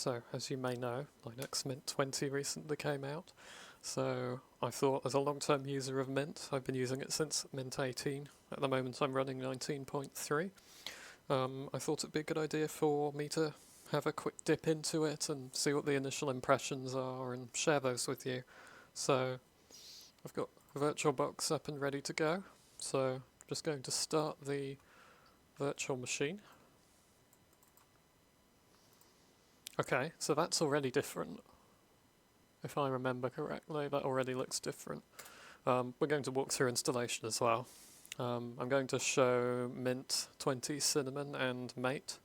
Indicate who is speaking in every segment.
Speaker 1: So, as you may know, Linux Mint 20 recently came out. So, I thought, as a long-term user of Mint, I've been using it since Mint 18. At the moment, I'm running 19.3. I thought it'd be a good idea for me to have a quick dip into it and see what the initial impressions are and share those with you. So, I've got VirtualBox up and ready to go. So, I'm just going to start the virtual machine. Okay, so that's already different. If I remember correctly, that already looks different. We're going to walk through installation as well. I'm going to show Mint 20 Cinnamon and Mate,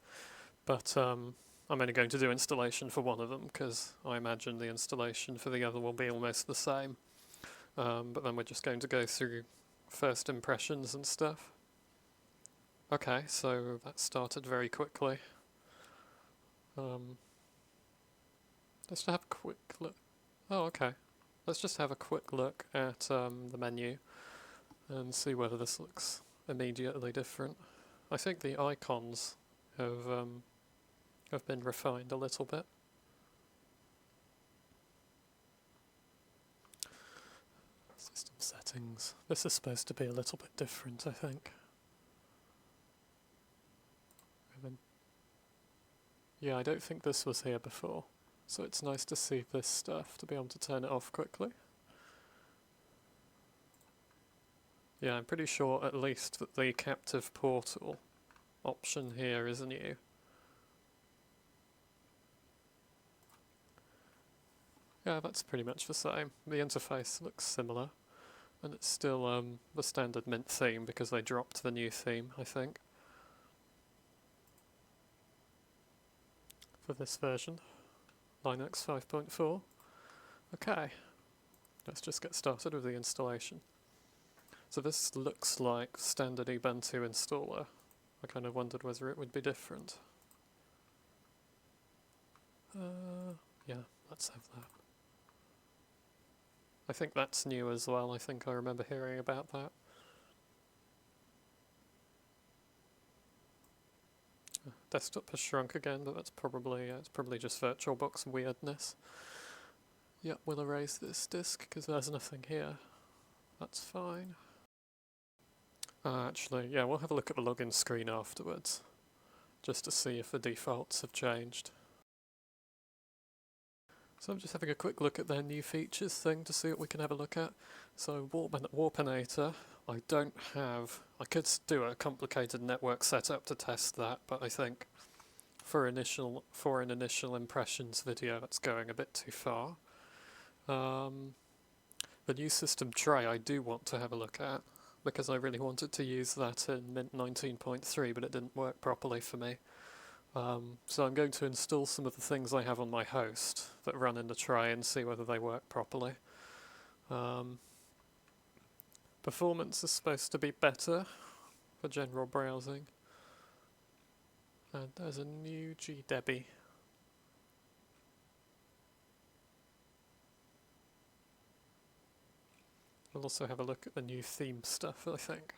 Speaker 1: but I'm only going to do installation for one of them because I imagine the installation for the other will be almost the same. But then we're just going to go through first impressions and stuff. Okay, so that started very quickly. Let's have a quick look. Oh, okay. Let's just have a quick look at the menu and see whether this looks immediately different. I think the icons have been refined a little bit. System settings. This is supposed to be a little bit different, I think. Yeah, I don't think this was here before, so it's nice to see this stuff, to be able to turn it off quickly. Yeah, I'm pretty sure at least that the captive portal option here is new. Yeah, that's pretty much the same. The interface looks similar, and it's still the standard Mint theme because they dropped the new theme, I think, for this version, Linux 5.4. Okay, let's just get started with the installation. So this looks like standard Ubuntu installer. I kind of wondered whether it would be different. Yeah, let's have that. I think that's new as well. I think I remember hearing about that. Desktop has shrunk again, but that's probably it's probably just VirtualBox weirdness. Yep, we'll erase this disk because there's nothing here. That's fine. Actually, yeah, we'll have a look at the login screen afterwards, just to see if the defaults have changed. So I'm just having a quick look at their new features thing to see what we can have a look at. So Warpinator, I could do a complicated network setup to test that, but I think for an initial impressions video that's going a bit too far. The new system tray I do want to have a look at, because I really wanted to use that in Mint 19.3, but it didn't work properly for me. So I'm going to install some of the things I have on my host that run in the tray and see whether they work properly. Performance is supposed to be better for general browsing. And there's a new GDebi. We'll also have a look at the new theme stuff, I think.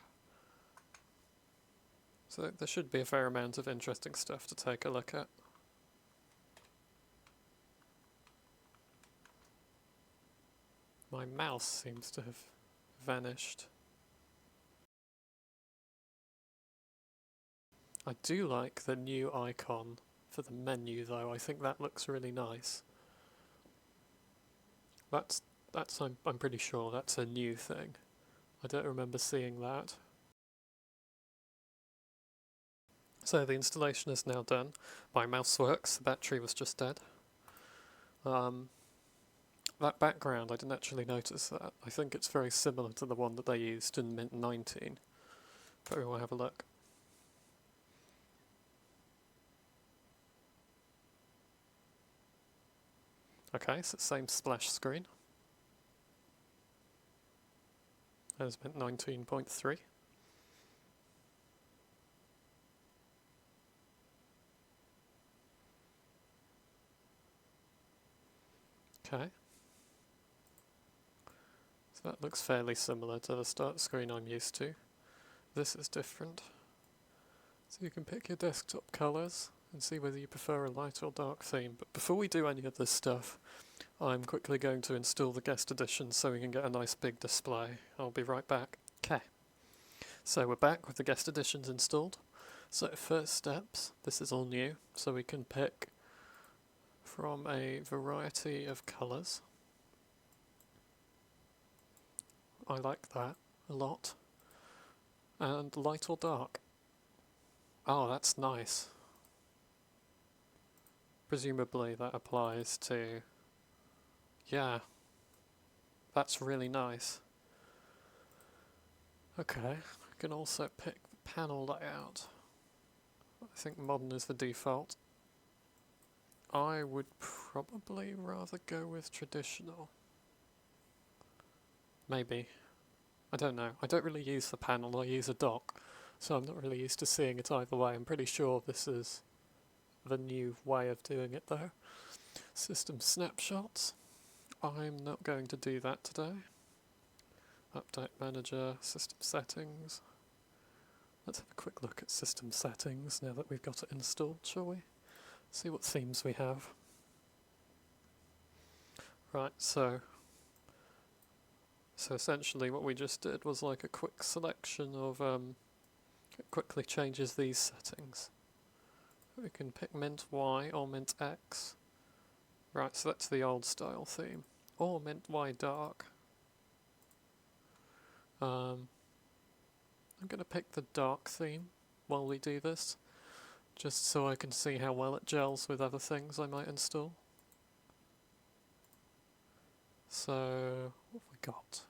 Speaker 1: So there should be a fair amount of interesting stuff to take a look at. My mouse seems to have vanished. I do like the new icon for the menu though. I think that looks really nice. I'm pretty sure that's a new thing. I don't remember seeing that. So the installation is now done. My mouse works, the battery was just dead. That background, I didn't actually notice that. I think it's very similar to the one that they used in Mint 19. But we will have a look. Okay, so same splash screen as Mint 19.3. Okay. So that looks fairly similar to the start screen I'm used to. This is different. So you can pick your desktop colours and see whether you prefer a light or dark theme. But before we do any of this stuff, I'm quickly going to install the guest edition so we can get a nice big display. I'll be right back. Okay, so we're back with the guest editions installed. So first steps, this is all new, so we can pick from a variety of colours. I like that a lot. And light or dark. Oh, that's nice. Presumably that applies to... Yeah, that's really nice. Okay, I can also pick the panel layout. I think modern is the default. I would probably rather go with traditional. Maybe. I don't know. I don't really use the panel, I use a dock, so I'm not really used to seeing it either way. I'm pretty sure this is the new way of doing it though. System snapshots. I'm not going to do that today. Update manager, system settings. Let's have a quick look at system settings now that we've got it installed, shall we? See what themes we have. Right, so essentially what we just did was like a quick selection of, it quickly changes these settings. We can pick Mint Y or Mint X. Right, so that's the old style theme. Or Mint Y Dark. I'm going to pick the dark theme while we do this, just so I can see how well it gels with other things I might install. So, what have we got?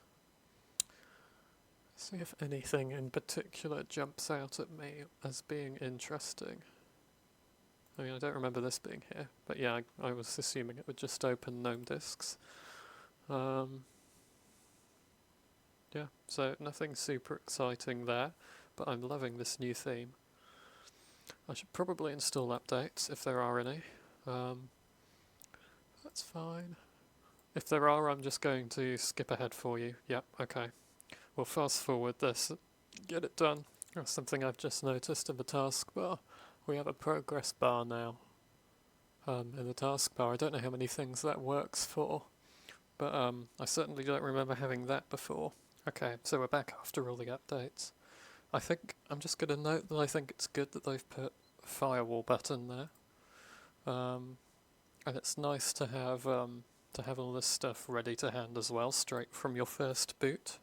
Speaker 1: See if anything in particular jumps out at me as being interesting. I mean, I don't remember this being here, but yeah, I was assuming it would just open GNOME disks. Yeah, so nothing super exciting there, but I'm loving this new theme. I should probably install updates if there are any. That's fine. If there are, I'm just going to skip ahead for you. Yep, okay. We'll fast forward this, get it done. That's something I've just noticed in the taskbar. We have a progress bar now in the taskbar. I don't know how many things that works for, but I certainly don't remember having that before. Okay, so we're back after all the updates. I think I'm just going to note that I think it's good that they've put a firewall button there, and it's nice to have all this stuff ready to hand as well, straight from your first boot.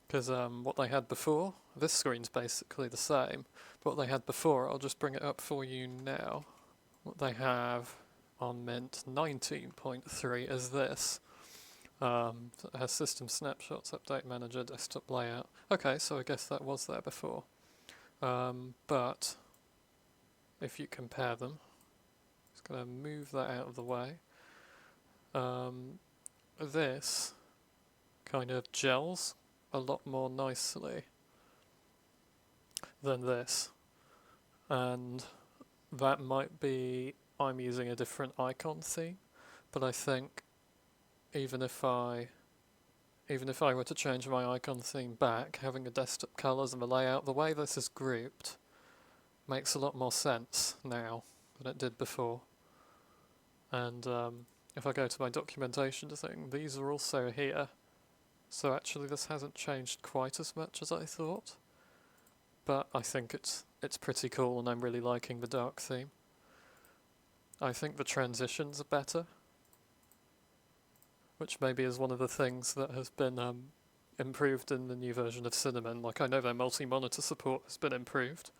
Speaker 1: Because what they had before, this screen's basically the same, but what they had before, I'll just bring it up for you now. What they have on Mint 19.3 is this. So it has system snapshots, update manager, desktop layout. Okay, so I guess that was there before. But if you compare them, just going to move that out of the way. This kind of gels a lot more nicely than this, and that might be I'm using a different icon theme, but I think even if I were to change my icon theme back, having the desktop colours and the layout, the way this is grouped makes a lot more sense now than it did before. And if I go to my documentation thing, these are also here. So actually this hasn't changed quite as much as I thought, but I think it's pretty cool and I'm really liking the dark theme. I think the transitions are better, which maybe is one of the things that has been improved in the new version of Cinnamon. Like, I know their multi-monitor support has been improved,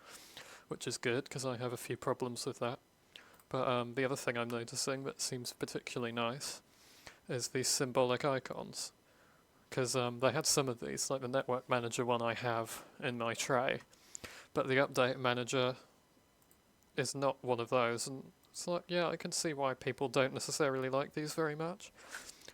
Speaker 1: which is good because I have a few problems with that. But the other thing I'm noticing that seems particularly nice is these symbolic icons. Because they had some of these, like the network manager one I have in my tray, but the update manager is not one of those, and it's like, yeah, I can see why people don't necessarily like these very much,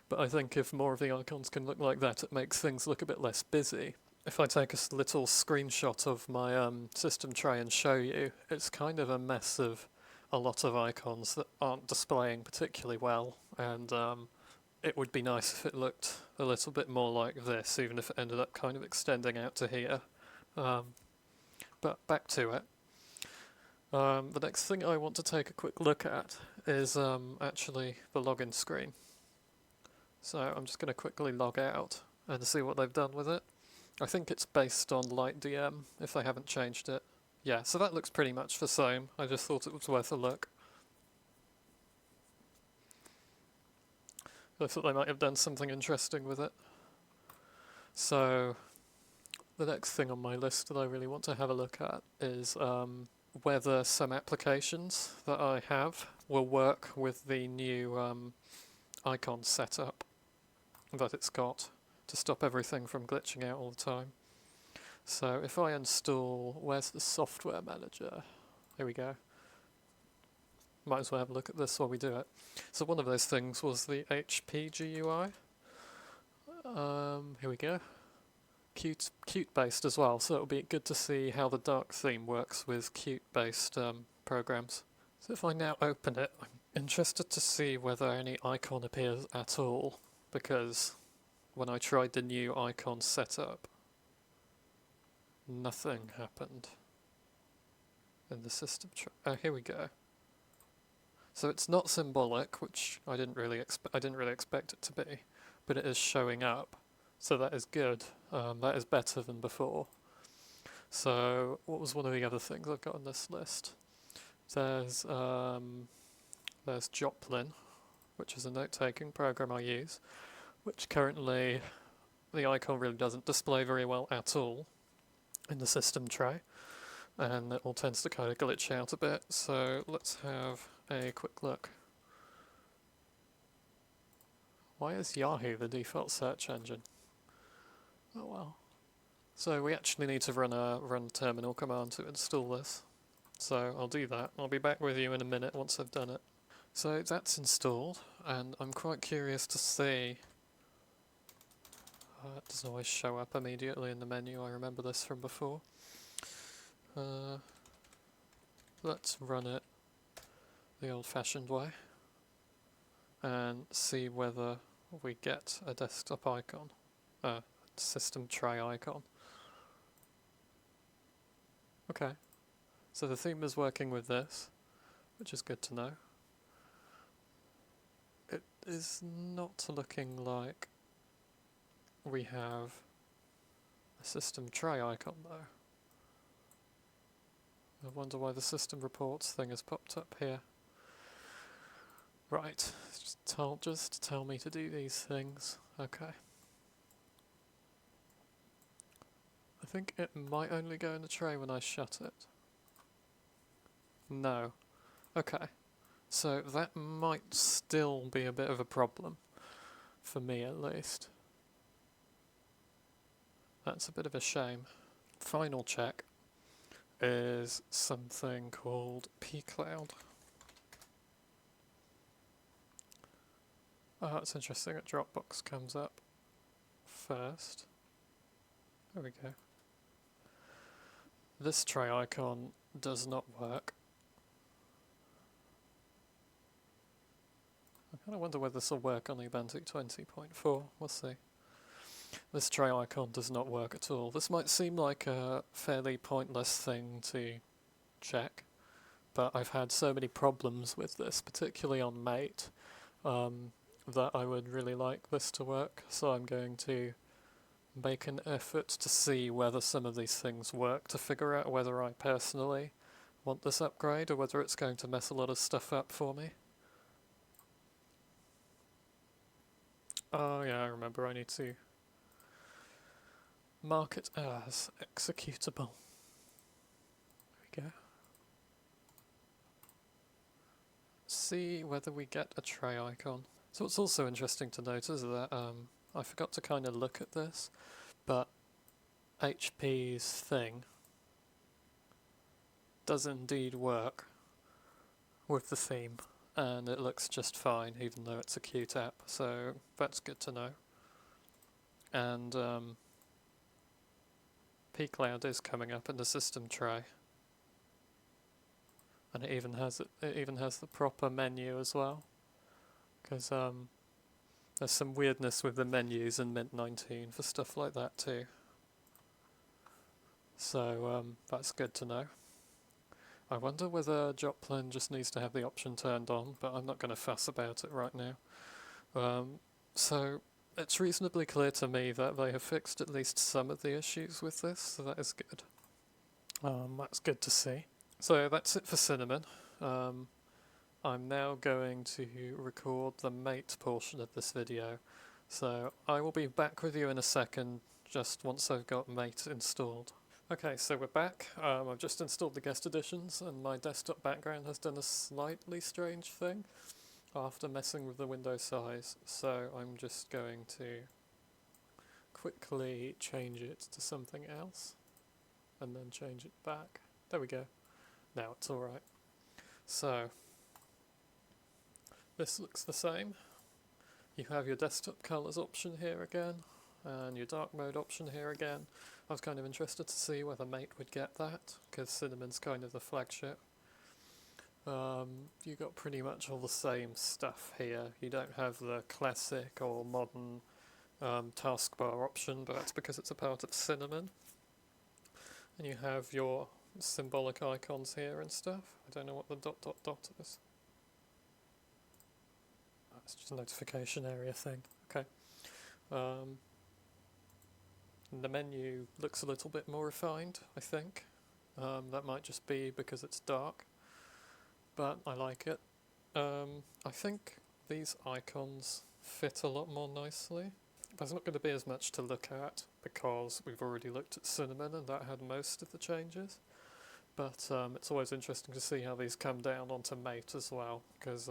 Speaker 1: but I think if more of the icons can look like that, it makes things look a bit less busy. If I take a little screenshot of my system tray and show you, it's kind of a mess of a lot of icons that aren't displaying particularly well, and it would be nice if it looked a little bit more like this, even if it ended up kind of extending out to here. But back to it. The next thing I want to take a quick look at is actually the login screen. So I'm just going to quickly log out and see what they've done with it. I think it's based on LightDM, if they haven't changed it. Yeah, so that looks pretty much the same. I just thought it was worth a look. I thought they might have done something interesting with it. So the next thing on my list that I really want to have a look at is whether some applications that I have will work with the new icon setup that it's got to stop everything from glitching out all the time. So if I install, where's the software manager? Here we go. Might as well have a look at this while we do it. So one of those things was the HP GUI. Here we go. Qt based as well, so it'll be good to see how the dark theme works with Qt based programs. So if I now open it, I'm interested to see whether any icon appears at all, because when I tried the new icon setup, nothing happened in the system. Oh, here we go. So it's not symbolic, which I didn't really expect it to be, but it is showing up. So that is good. That is better than before. So what was one of the other things I've got on this list? There's Joplin, which is a note-taking program I use, which currently the icon really doesn't display very well at all in the system tray, and it all tends to kind of glitch out a bit. So let's have a quick look. Why is Yahoo the default search engine? Oh well. So we actually need to run a terminal command to install this. So I'll do that. I'll be back with you in a minute once I've done it. So that's installed, and I'm quite curious to see. It doesn't always show up immediately in the menu. I remember this from before. Let's run it the old-fashioned way and see whether we get a desktop icon, system tray icon. Okay, so the theme is working with this, which is good to know. It is not looking like we have a system tray icon though. I wonder why the system reports thing has popped up here. Right, just tell me to do these things. Okay. I think it might only go in the tray when I shut it. No. Okay. So that might still be a bit of a problem, for me at least. That's a bit of a shame. Final check is something called pcloud. Oh, that's interesting. A Dropbox comes up first. There we go. This tray icon does not work. I kind of wonder whether this will work on Ubuntu 20.4. We'll see. This tray icon does not work at all. This might seem like a fairly pointless thing to check, but I've had so many problems with this, particularly on Mate, that I would really like this to work, so I'm going to make an effort to see whether some of these things work, to figure out whether I personally want this upgrade or whether it's going to mess a lot of stuff up for me. Oh yeah, I remember, I need to mark it as executable. There we go. See whether we get a tray icon. So what's also interesting to note is that I forgot to kind of look at this, but HP's thing does indeed work with the theme, and it looks just fine even though it's a Qt app, so that's good to know. And pcloud is coming up in the system tray, and it even has the proper menu as well, because there's some weirdness with the menus in Mint 19 for stuff like that too. So that's good to know. I wonder whether Joplin just needs to have the option turned on, but I'm not going to fuss about it right now. So it's reasonably clear to me that they have fixed at least some of the issues with this, so that is good. That's good to see. So that's it for Cinnamon. I'm now going to record the mate portion of this video, so I will be back with you in a second, just once I've got mate installed. Okay, so we're back. I've just installed the guest editions, and my desktop background has done a slightly strange thing after messing with the window size, so I'm just going to quickly change it to something else and then change it back. There we go. Now it's alright. So this looks the same. You have your desktop colours option here again, and your dark mode option here again. I was kind of interested to see whether Mate would get that, because Cinnamon's kind of the flagship. You got pretty much all the same stuff here. You don't have the classic or modern taskbar option, but that's because it's a part of Cinnamon. And you have your symbolic icons here and stuff. I don't know what the ... is. It's just a notification area thing. Okay. The menu looks a little bit more refined, I think. That might just be because it's dark, but I like it. I think these icons fit a lot more nicely. There's not going to be as much to look at because we've already looked at Cinnamon and that had most of the changes. But it's always interesting to see how these come down onto Mate as well, because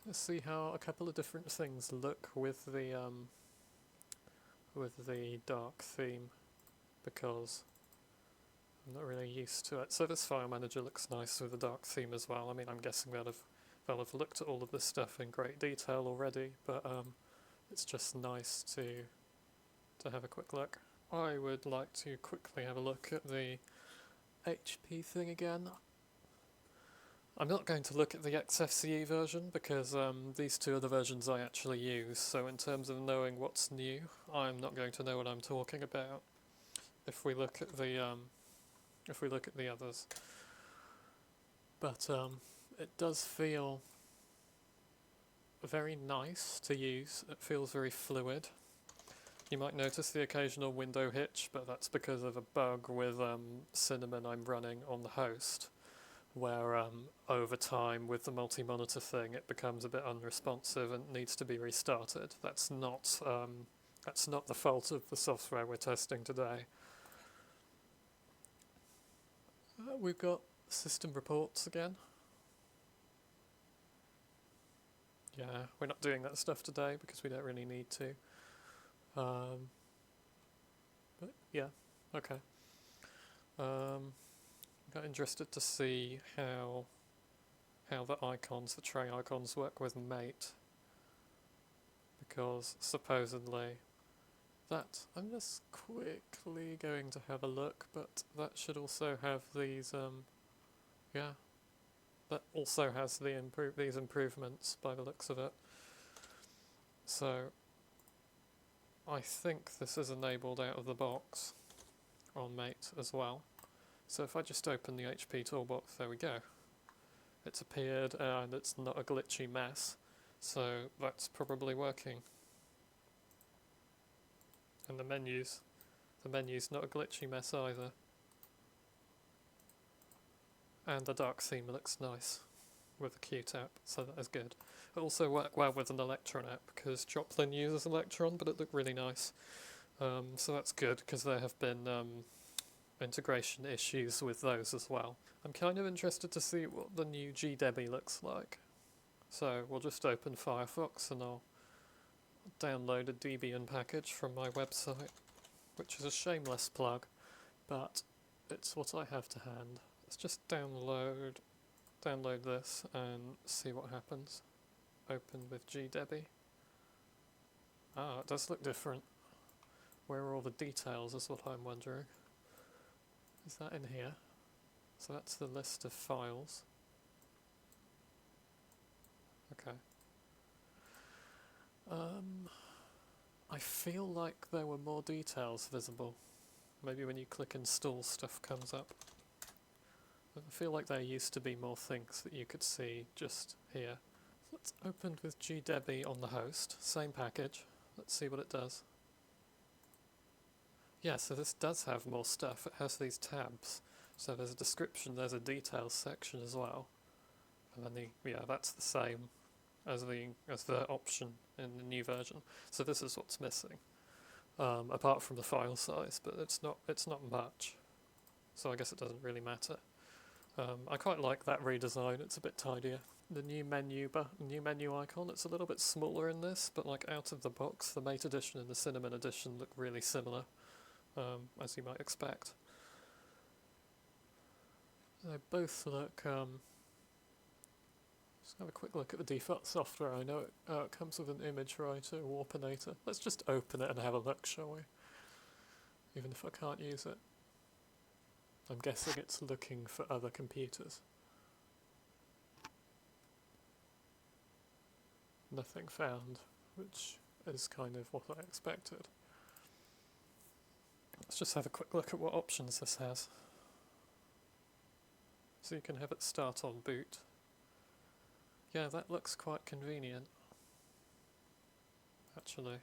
Speaker 1: let's see how a couple of different things look with the dark theme, because I'm not really used to it. So this file manager looks nice with the dark theme as well. I mean, I'm guessing they'll have looked at all of this stuff in great detail already, but it's just nice to have a quick look. I would like to quickly have a look at the HP thing again. I'm not going to look at the XFCE version because these two are the versions I actually use, so in terms of knowing what's new, I'm not going to know what I'm talking about if we look at the others. But it does feel very nice to use. It feels very fluid. You might notice the occasional window hitch, but that's because of a bug with Cinnamon I'm running on the host, where over time with the multi-monitor thing it becomes a bit unresponsive and needs to be restarted. That's not the fault of the software we're testing today. We've got system reports again. Yeah, we're not doing that stuff today because we don't really need to. But yeah, okay. Got interested to see how the icons, the tray icons, work with Mate, because supposedly that, I'm just quickly going to have a look, but that should also have these yeah, that also has these improvements by the looks of it. So I think this is enabled out of the box on Mate as well. So if I just open the HP toolbox, there we go. It's appeared and it's not a glitchy mess, so that's probably working. And the menu's not a glitchy mess either. And the dark theme looks nice with the Q-tap, so that is good. It also worked well with an Electron app, because Joplin uses Electron, but it looked really nice. So that's good, because there have been integration issues with those as well. I'm kind of interested to see what the new GDebi looks like. So we'll just open Firefox and I'll download a Debian package from my website, which is a shameless plug, but it's what I have to hand. Let's just download this and see what happens. Open with GDebi. Ah, it does look different. Where are all the details is what I'm wondering. Is that in here? So that's the list of files. Okay. I feel like there were more details visible Maybe when you click install stuff comes up. I feel like there used to be more things that you could see just here. Let's open with GDebi on the host, same package. Let's see what it does. Yeah, so this does have more stuff. It has these tabs. So there's a description, there's a details section as well. And then that's the same as the option in the new version. So this is what's missing. Apart from the file size, but it's not much. So I guess it doesn't really matter. I quite like that redesign, it's a bit tidier. The new menu icon, it's a little bit smaller in this, but like out of the box, the Mate Edition and the Cinnamon Edition look really similar, as you might expect. They both look, just have a quick look at the default software. I know it comes with an image writer, Warpinator. Let's just open it and have a look, shall we? Even if I can't use it. I'm guessing it's looking for other computers. Nothing found, which is kind of what I expected. Let's just have a quick look at what options this has. So you can have it start on boot. Yeah, that looks quite convenient, actually.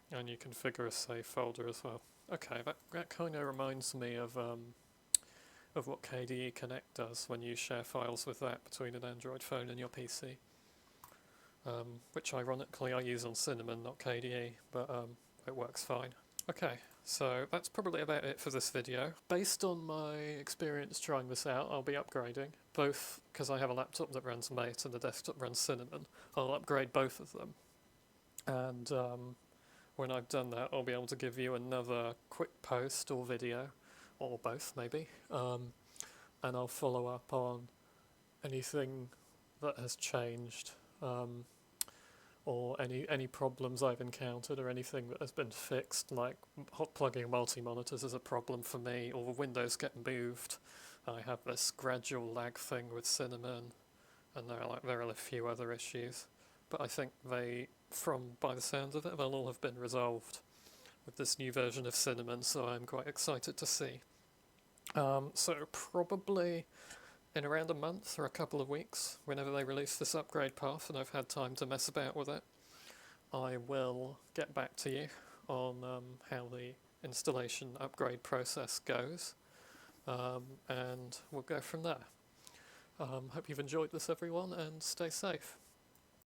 Speaker 1: And you configure a save folder as well. Okay, that kind of reminds me of what KDE Connect does when you share files with that between an Android phone and your PC. Which ironically I use on Cinnamon, not KDE, but it works fine. Okay, so that's probably about it for this video. Based on my experience trying this out, I'll be upgrading, both because I have a laptop that runs Mate and the desktop runs Cinnamon. I'll upgrade both of them. And when I've done that, I'll be able to give you another quick post or video, or both maybe, and I'll follow up on anything that has changed, or any problems I've encountered, or anything that has been fixed, like hot plugging multi-monitors is a problem for me, or Windows get moved. I have this gradual lag thing with Cinnamon, and there are a few other issues, but I think by the sounds of it, they'll all have been resolved with this new version of Cinnamon, so I'm quite excited to see. So probably in around a month or a couple of weeks, whenever they release this upgrade path and I've had time to mess about with it, I will get back to you on how the installation upgrade process goes, and we'll go from there. Hope you've enjoyed this, everyone, and stay safe.